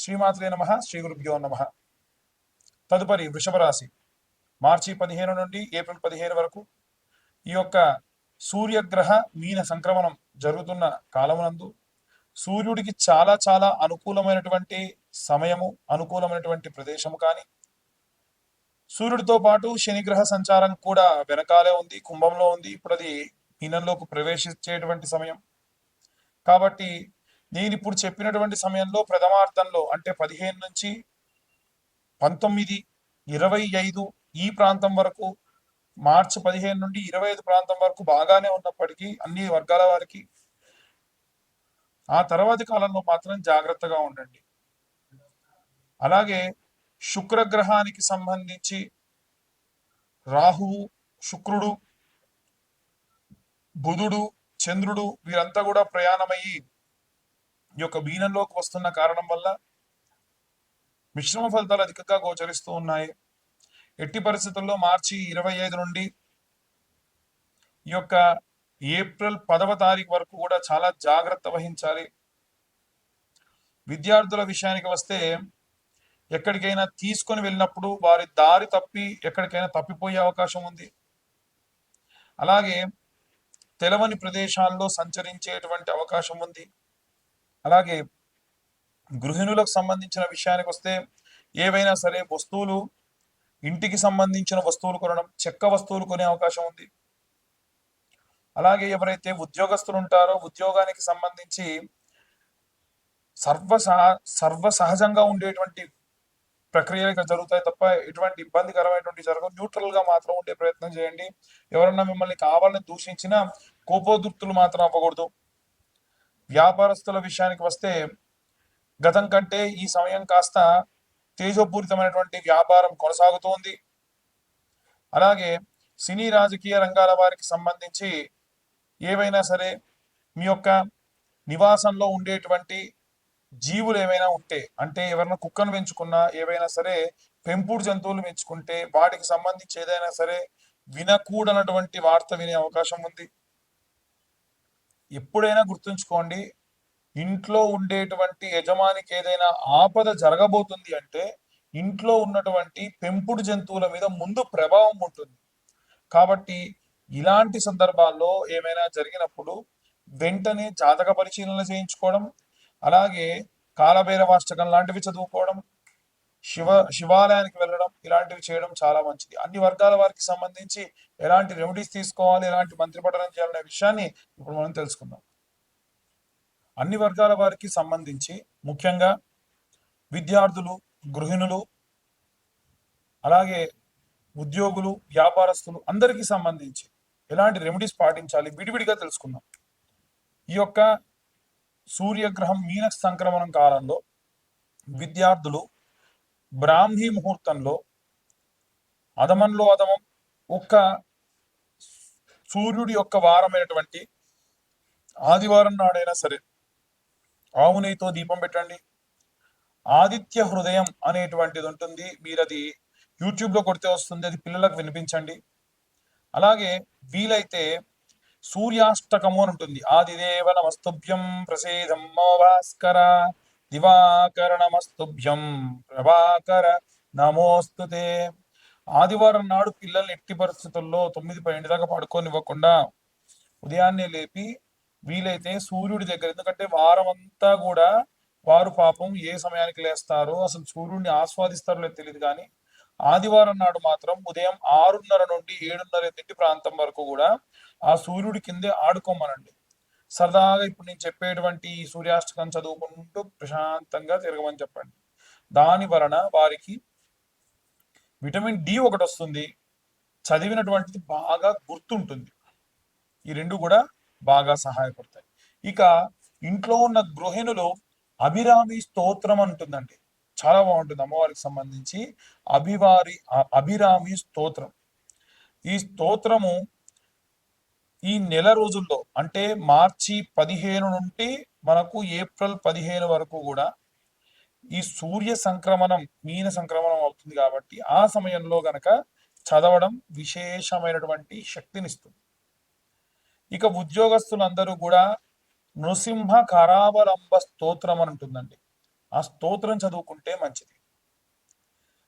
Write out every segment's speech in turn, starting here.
శ్రీమాత్రే నమః. శ్రీ గురుభ్యో నమః. తదుపరి వృషభ రాశి మార్చి 15 నుండి ఏప్రిల్ 15 వరకు ఈ యొక్క సూర్యగ్రహ మీన సంక్రమణం జరుగుతున్న కాలమునందు సూర్యుడికి చాలా చాలా అనుకూలమైనటువంటి సమయము, అనుకూలమైనటువంటి ప్రదేశము. కానీ సూర్యుడితో పాటు శనిగ్రహ సంచారం కూడా వెనకాలే ఉంది, కుంభంలో ఉంది. ఇప్పుడు అది మీనంలోకి ప్రవేశించేటువంటి సమయం కాబట్టి నేను ఇప్పుడు చెప్పినటువంటి సమయంలో ప్రథమార్థంలో అంటే 15 నుంచి 19, 25 ఈ ప్రాంతం వరకు, మార్చి 15 నుండి 25 ప్రాంతం వరకు బాగానే ఉన్నప్పటికీ అన్ని వర్గాల వారికి ఆ తర్వాతి కాలంలో మాత్రం జాగ్రత్తగా ఉండండి. అలాగే శుక్రగ్రహానికి సంబంధించి రాహువు, శుక్రుడు, బుధుడు, చంద్రుడు వీరంతా కూడా ప్రయాణమయ్యి ఈ యొక్క మీనంలోకి వస్తున్న కారణం వల్ల మిశ్రమ ఫలితాలు అధికంగా గోచరిస్తూ ఉన్నాయి. ఎట్టి పరిస్థితుల్లో మార్చి 25 నుండి ఈ యొక్క ఏప్రిల్ 10వ తారీఖు వరకు కూడా చాలా జాగ్రత్త వహించాలి. విద్యార్థుల విషయానికి వస్తే ఎక్కడికైనా తీసుకొని వెళ్ళినప్పుడు వారి దారి తప్పి ఎక్కడికైనా తప్పిపోయే అవకాశం ఉంది. అలాగే తెలవని ప్రదేశాల్లో సంచరించేటువంటి అవకాశం ఉంది. అలాగే గృహిణులకు సంబంధించిన విషయానికి వస్తే ఏవైనా సరే వస్తువులు, ఇంటికి సంబంధించిన వస్తువులు కొనడం, చెక్క వస్తువులు కొనే అవకాశం ఉంది. అలాగే ఎవరైతే ఉద్యోగస్తులు ఉంటారో ఉద్యోగానికి సంబంధించి సర్వసహజంగా ఉండేటువంటి ప్రక్రియలు జరుగుతాయి తప్ప ఎటువంటి ఇబ్బందికరమైనటువంటి జరగవు. న్యూట్రల్ గా మాత్రం ఉండే ప్రయత్నం చేయండి. ఎవరన్నా మిమ్మల్ని కావాలని దూషించినా కోపోద్రిక్తులు మాత్రం అవ్వకూడదు. వ్యాపారస్తుల విషయానికి వస్తే గతం కంటే ఈ సమయం కాస్త తేజోపూరితమైనటువంటి వ్యాపారం కొనసాగుతోంది. అలాగే సినీ రాజకీయ రంగాల వారికి సంబంధించి ఏవైనా సరే మీ యొక్క నివాసంలో ఉండేటువంటి జీవులు ఏమైనా ఉంటే, అంటే ఎవరైనా కుక్కను పెంచుకున్నా, ఏవైనా సరే పెంపుడు జంతువులు పెంచుకుంటే వాటికి సంబంధించి ఏదైనా సరే వినకూడనటువంటి వార్త వినే అవకాశం ఉంది. ఎప్పుడైనా గుర్తుంచుకోండి, ఇంట్లో ఉండేటువంటి యజమానికి ఏదైనా ఆపద జరగబోతుంది అంటే ఇంట్లో ఉన్నటువంటి పెంపుడు జంతువుల మీద ముందు ప్రభావం ఉంటుంది. కాబట్టి ఇలాంటి సందర్భాల్లో ఏమైనా జరిగినప్పుడు వెంటనే జాతక పరిశీలన చేయించుకోవడం, అలాగే కాలభైరవాష్టకం లాంటివి చదువుకోవడం, శివాలయానికి వెళ్ళడం, ఇలాంటివి చేయడం చాలా మంచిది. అన్ని వర్గాల వారికి సంబంధించి ఎలాంటి రెమెడీస్ తీసుకోవాలి, ఎలాంటి మంత్రి పఠనం చేయాలనే విషయాన్ని ఇప్పుడు మనం తెలుసుకుందాం. అన్ని వర్గాల వారికి సంబంధించి ముఖ్యంగా విద్యార్థులు, గృహిణులు, అలాగే ఉద్యోగులు, వ్యాపారస్తులు అందరికీ సంబంధించి ఎలాంటి రెమెడీస్ పాటించాలి విడివిడిగా తెలుసుకుందాం. ఈ యొక్క సూర్యగ్రహం మీన సంక్రమణం కాలంలో విద్యార్థులు బ్రాహ్మీ ముహూర్తంలో అధమంలో అధమం ఒక్క సూర్యుడి యొక్క వారమైనటువంటి ఆదివారం నాడైనా సరే ఆవు నెయ్యితో దీపం పెట్టండి. ఆదిత్య హృదయం అనేటువంటిది ఉంటుంది, మీరు అది యూట్యూబ్లో కొడితే వస్తుంది, అది పిల్లలకు వినిపించండి. అలాగే వీలైతే సూర్యాష్టకము అని ఉంటుంది. ఆదిదేవ నమస్తుభ్యం ప్రసేదం మమ భాస్కర దివాకర నమస్తుభ్యం ప్రభాకర నమోస్తుతే. ఆదివారం నాడు పిల్లల్ని ఎట్టి పరిస్థితుల్లో 9 దాకా పడుకోనివ్వకుండా ఉదయాన్నే లేపి వీలైతే సూర్యుడి దగ్గర, ఎందుకంటే వారం అంతా కూడా వారు పాపం ఏ సమయానికి లేస్తారో అసలు సూర్యుడిని ఆస్వాదిస్తారో లేదో తెలియదు, కానీ ఆదివారం నాడు మాత్రం ఉదయం 6:30 నుండి 7:30 ప్రాంతం వరకు కూడా ఆ సూర్యుడి కిందే ఆడుకోమనండి. సరదాగా ఇప్పుడు నేను చెప్పేటువంటి ఈ సూర్యాష్టకం చదువుకుంటూ ప్రశాంతంగా తిరగమని చెప్పండి. దాని వలన వారికి విటమిన్ డి ఒకటి వస్తుంది, చదివినటువంటిది బాగా గుర్తుంటుంది. ఈ రెండు కూడా బాగా సహాయపడతాయి. ఇక ఇంట్లో ఉన్న గృహిణులు అభిరామి స్తోత్రం అంటుందండి, చాలా బాగుంటుంది. అమ్మవారికి సంబంధించి అభిరామి స్తోత్రం. ఈ స్తోత్రము ఈ నెల రోజుల్లో అంటే మార్చి 15 నుండి మనకు ఏప్రిల్ 15 వరకు కూడా ఈ సూర్య సంక్రమణం, మీన సంక్రమణం అవుతుంది కాబట్టి ఆ సమయంలో గనక చదవడం విశేషమైనటువంటి శక్తినిస్తుంది. ఇక ఉద్యోగస్తులందరూ కూడా నృసింహ కరావలంబ స్తోత్రం అని ఉంటుందండి. ఆ స్తోత్రం చదువుకుంటే మంచిది.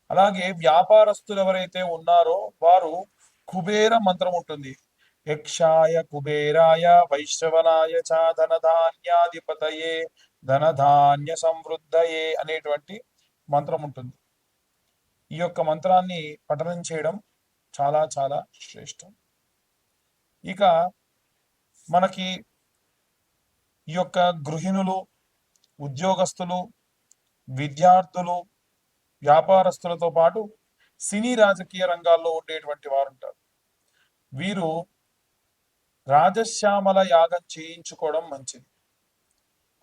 అలాగే వ్యాపారస్తులు ఎవరైతే ఉన్నారో వారు కుబేర మంత్రం ఉంటుంది. యక్షాయ కుబేరాయ వైశ్రవణాయ చ ధనధాన్యాధిపతయే ధనధాన్య సమృద్ధయే అనేటువంటి మంత్రం ఉంటుంది. ఈ యొక్క మంత్రాన్ని పఠనం చేయడం చాలా చాలా శ్రేష్టం. ఇక మనకి ఈ యొక్క గృహిణులు, ఉద్యోగస్తులు, విద్యార్థులు, వ్యాపారస్తులతో పాటు సినీ రాజకీయ రంగాల్లో ఉండేటువంటి వారు ఉంటారు. వీరు రాజశ్యామల యాగం చేయించుకోవడం మంచిది.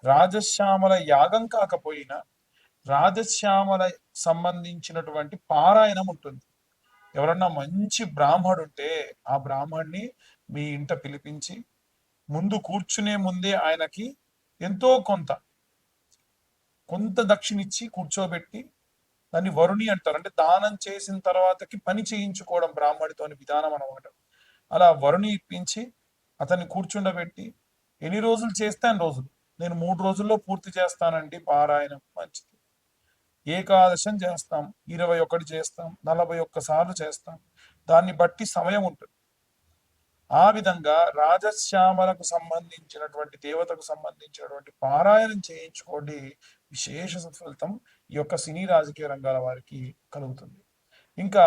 రాజశ్యామల యాగం కాకపోయినా రాజశ్యామల సంబంధించినటువంటి పారాయణం ఉంటుంది. ఎవరన్నా మంచి బ్రాహ్మడు ఉంటే ఆ బ్రాహ్మణ్ణి మీ ఇంట పిలిపించి ముందు కూర్చునే ముందే ఆయనకి ఎంతో కొంత దక్షిణిచ్చి కూర్చోబెట్టి, దాన్ని వరుణి అంటారు. అంటే దానం చేసిన తర్వాతకి పని చేయించుకోవడం బ్రాహ్మడితోని విధానం అనమాట. అలా వరుణి ఇప్పించి అతన్ని కూర్చుండబెట్టి ఎన్ని రోజులు చేస్తే అన్ని రోజులు, నేను 3 రోజుల్లో పూర్తి చేస్తానండి పారాయణం, మంచిది. ఏకాదశం చేస్తాం, 21 చేస్తాం, 41 సార్లు చేస్తాం, దాన్ని బట్టి సమయం ఉంటుంది. ఆ విధంగా రాజశ్యామలకు సంబంధించినటువంటి దేవతకు సంబంధించినటువంటి పారాయణం చేయించుకోండి. విశేష ఫలితం ఈ యొక్క సినీ రాజకీయ రంగాల వారికి కలుగుతుంది. ఇంకా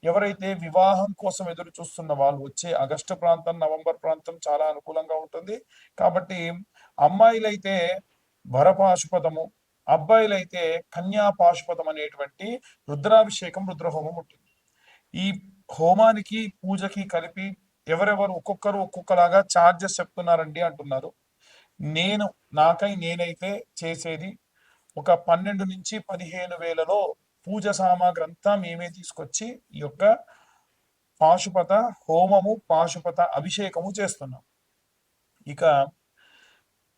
ఎవరైతే వివాహం కోసం ఎదురు చూస్తున్న వాళ్ళు, వచ్చే ఆగస్టు ప్రాంతం, నవంబర్ ప్రాంతం చాలా అనుకూలంగా ఉంటుంది. కాబట్టి అమ్మాయిలైతే వరపాశుపతము, అబ్బాయిలైతే కన్యా పాశుపతం అనేటువంటి రుద్రాభిషేకం, రుద్రహోమం ఉంటుంది. ఈ హోమానికి పూజకి కలిపి ఎవరెవరు ఒక్కొక్కరు ఒక్కొక్కలాగా ఛార్జెస్ చెప్తున్నారండి అంటున్నారు. నేనైతే చేసేది ఒక 12 నుంచి 15 వేలలో పూజ సామాగ్రి అంతా మేమే తీసుకొచ్చి ఈ యొక్క పాశుపత హోమము, పాశుపత అభిషేకము చేస్తున్నాం. ఇక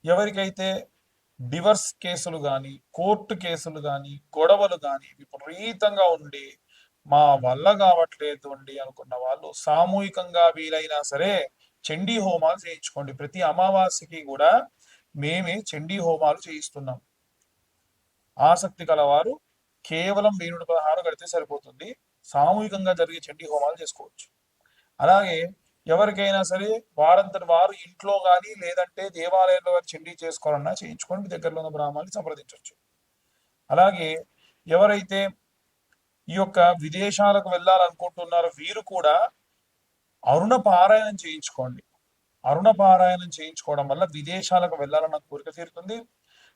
ఎవరికైతే డివర్స్ కేసులు కానీ, కోర్టు కేసులు కానీ, గొడవలు కానీ విపరీతంగా ఉండి మా వల్ల కావట్లేదు అండి అనుకున్న వాళ్ళు సామూహికంగా వీలైనా సరే చండీ హోమాలు చేయించుకోండి. ప్రతి అమావాస్యకి కూడా మేమే చండీ హోమాలు చేయిస్తున్నాం. ఆసక్తి కలవారు కేవలం 1016 కడితే సరిపోతుంది. సామూహికంగా జరిగే చండీ హోమాలు చేసుకోవచ్చు. అలాగే ఎవరికైనా సరే వారంతటి వారు ఇంట్లో కానీ లేదంటే దేవాలయంలో చండీ చేసుకోవాలన్నా చేయించుకోండి. దగ్గరలో ఉన్న బ్రాహ్మణుని సంప్రదించవచ్చు. అలాగే ఎవరైతే ఈ యొక్క విదేశాలకు వెళ్ళాలనుకుంటున్నారో వీరు కూడా అరుణ పారాయణం చేయించుకోండి. అరుణ పారాయణం చేయించుకోవడం వల్ల విదేశాలకు వెళ్ళాలన్న కోరిక తీరుతుంది,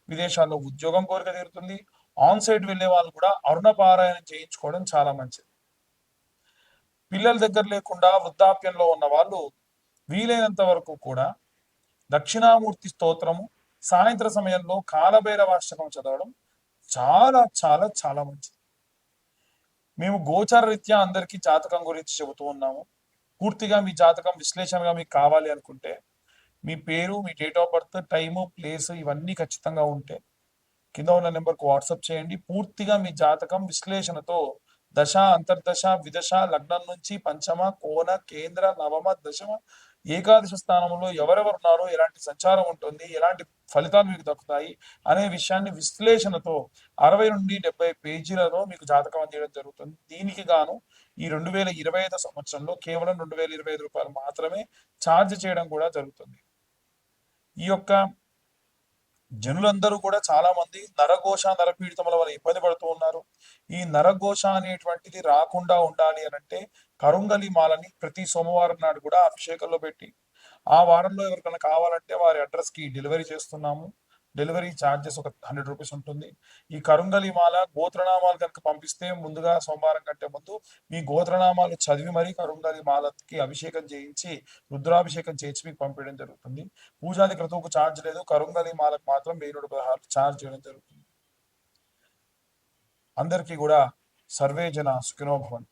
విదేశాల్లో ఉద్యోగం కోరిక తీరుతుంది. ఆన్ సైట్ వెళ్ళే వాళ్ళు కూడా అరుణ పారాయణం చేయించుకోవడం చాలా మంచిది. పిల్లల దగ్గర లేకుండా వృద్ధాప్యంలో ఉన్న వాళ్ళు వీలైనంత వరకు కూడా దక్షిణామూర్తి స్తోత్రము, సాయంత్ర సమయంలో కాలభైరవాష్టకం చదవడం చాలా చాలా చాలా మంచిది. మేము గోచార రీత్యా అందరికీ జాతకం గురించి చెబుతూ ఉన్నాము. పూర్తిగా మీ జాతకం విశ్లేషణగా మీకు కావాలి అనుకుంటే మీ పేరు, మీ date of birth, time, place ఇవన్నీ ఖచ్చితంగా ఉంటే కింద ఉన్న నెంబర్కు వాట్సాప్ చేయండి. పూర్తిగా మీ జాతకం విశ్లేషణతో దశ, అంతర్దశ, విదశ, లగ్నం నుంచి పంచమ, కోణ, కేంద్ర, నవమ, దశమ, ఏకాదశ స్థానంలో ఎవరెవరు ఉన్నారో, ఎలాంటి సంచారం ఉంటుంది, ఎలాంటి ఫలితాలు మీకు దక్కుతాయి అనే విషయాన్ని విశ్లేషణతో 60 నుండి 70 పేజీలలో మీకు జాతకం అందించడం జరుగుతుంది. దీనికి గాను ఈ 2025 సంవత్సరంలో కేవలం 2025 రూపాయలు మాత్రమే ఛార్జ్ చేయడం కూడా జరుగుతుంది. ఈ యొక్క జనులందరూ కూడా చాలా మంది నరఘోష, నరపీడితముల వల్ల ఇబ్బంది పడుతూ ఉన్నారు. ఈ నరఘోష అనేటువంటిది రాకుండా ఉండాలి అనంటే కరుంగలి మాలని ప్రతి సోమవారం నాడు కూడా అభిషేకంలో పెట్టి ఆ వారంలో ఎవరికైనా కావాలంటే వారి అడ్రస్ కి డెలివరీ చేస్తున్నాము. డెలివరీ ఛార్జెస్ ఒక 100 రూపీస్ ఉంటుంది. ఈ కరుంగలి మాల గోత్రనామాలు కనుక పంపిస్తే ముందుగా సోమవారం కంటే ముందు మీ గోత్రనామాలు చదివి మరీ కరుంగలి మాలకి అభిషేకం చేయించి రుద్రాభిషేకం చేయించి మీకు పంపించడం జరుగుతుంది. పూజాది క్రతువుకు ఛార్జ్ లేదు, కరుంగలి మాలకు మాత్రం 1016 ఛార్జ్ చేయడం జరుగుతుంది. అందరికీ కూడా సర్వే జన సుఖినో భవంతు.